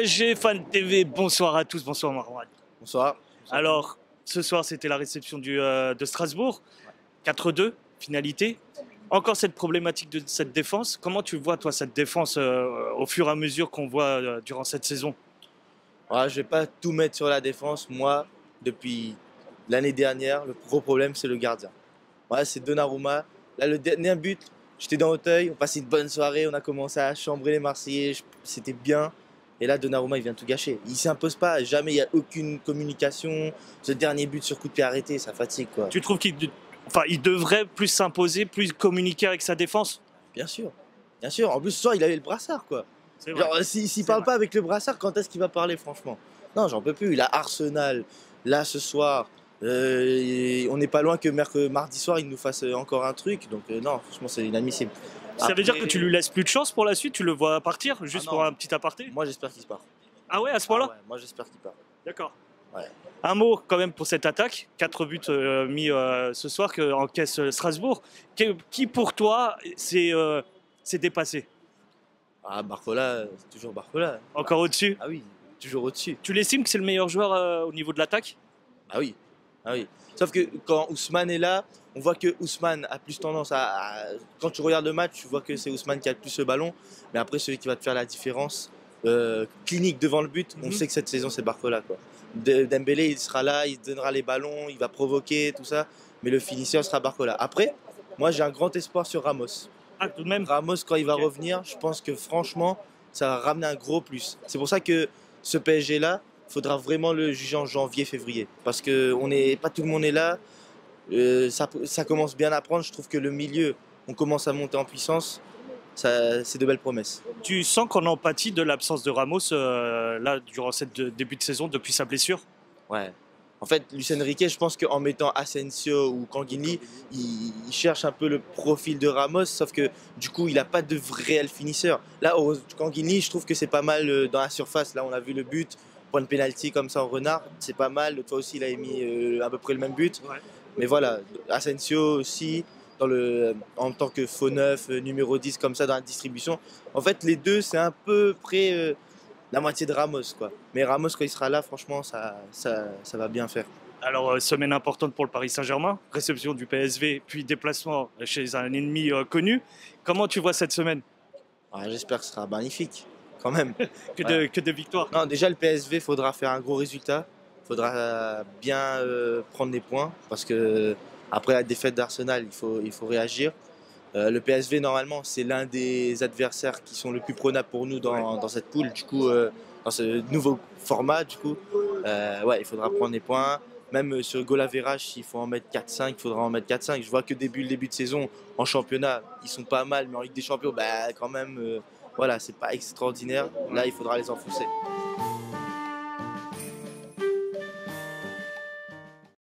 PSG Fan TV, bonsoir à tous, bonsoir Marwan. Bonsoir. Alors, ce soir c'était la réception de Strasbourg, 4-2, finalité. Encore cette problématique de cette défense. Comment tu vois toi cette défense au fur et à mesure qu'on voit durant cette saison? Ouais, je vais pas tout mettre sur la défense. Moi, depuis l'année dernière, le gros problème, c'est le gardien. Ouais, c'est Donnarumma. Là, le dernier but, j'étais dans Auteuil, on passait une bonne soirée, on a commencé à chambrer les Marseillais, c'était bien. Et là, Donnarumma, il vient tout gâcher. Il s'impose pas, jamais il n'y a aucune communication. Ce dernier but sur coup de pied arrêté, ça fatigue, quoi. Tu trouves il devrait plus s'imposer, plus communiquer avec sa défense? Bien sûr, bien sûr. En plus, ce soir, il avait le brassard, quoi. C'est vrai. Genre, s'il parle vrai. pas avec le brassard, quand est-ce qu'il va parler, franchement? Non, j'en peux plus. Il a Arsenal, là, ce soir. On n'est pas loin que mardi soir, il nous fasse encore un truc. Donc, non, franchement, c'est inadmissible. Ça veut dire que tu lui laisses plus de chance pour la suite? Tu le vois partir, juste Ah pour non. un petit aparté? Moi, j'espère qu'il se part. Ah ouais, à ce point-là? Ah ouais, moi, j'espère qu'il part. D'accord. Ouais. Un mot quand même pour cette attaque, 4 buts mis ce soir que encaisse Strasbourg. Qui pour toi s'est dépassé? Ah, Barcola, c'est toujours Barcola. Encore au-dessus? Ah oui, toujours au-dessus. Tu l'estimes que c'est le meilleur joueur au niveau de l'attaque? Ah oui, ah oui. Sauf que quand Ousmane est là, on voit que Ousmane a plus tendance quand tu regardes le match, tu vois que c'est Ousmane qui a le plus le ballon. Mais après, celui qui va te faire la différence clinique devant le but, on sait que cette saison, c'est Barcola, quoi. Dembélé, il sera là, il donnera les ballons, il va provoquer, tout ça. Mais le finisseur sera Barcola. Après, moi, j'ai un grand espoir sur Ramos. Ah, tout de même. Ramos, quand il va Ok. revenir, je pense que franchement, ça va ramener un gros plus. C'est pour ça que ce PSG-là, il faudra vraiment le juger en janvier-février. Parce que pas tout le monde est là. Ça commence bien à prendre. Je trouve que le milieu, on commence à monter en puissance. C'est de belles promesses. Tu sens qu'on empathie de l'absence de Ramos là durant cette début de saison depuis sa blessure? Ouais. En fait, Luis Enrique, je pense qu'en mettant Asensio ou Kangini, il cherche un peu le profil de Ramos, sauf que du coup, il n'a pas de réel finisseur. Là, Kangini, je trouve que c'est pas mal dans la surface. Là, on a vu le but, point de pénalty comme ça en renard, c'est pas mal. L'autre fois aussi, il a mis à peu près le même but. Ouais. Mais voilà, Asensio aussi, en tant que faux neuf, numéro 10, comme ça dans la distribution. En fait, les deux, c'est un peu près la moitié de Ramos, quoi. Mais Ramos, quand il sera là, franchement, ça va bien faire. Alors, semaine importante pour le Paris Saint-Germain, réception du PSV, puis déplacement chez un ennemi connu. Comment tu vois cette semaine? Ah, j'espère que ce sera magnifique, quand même. Que de victoires. Non, déjà, le PSV, faudra faire un gros résultat. Faudra bien prendre des points, parce que après la défaite d'Arsenal, il faut réagir. Le PSV, normalement, c'est l'un des adversaires qui sont le plus prenables pour nous dans cette poule. Du coup, dans ce nouveau format, du coup, ouais, il faudra prendre des points. Même sur le goal average, s'il faut en mettre 4-5, il faudra en mettre 4-5. Je vois que le début de saison, en championnat, ils sont pas mal, mais en Ligue des Champions, bah, quand même, voilà, c'est pas extraordinaire. Là, il faudra les enfoncer.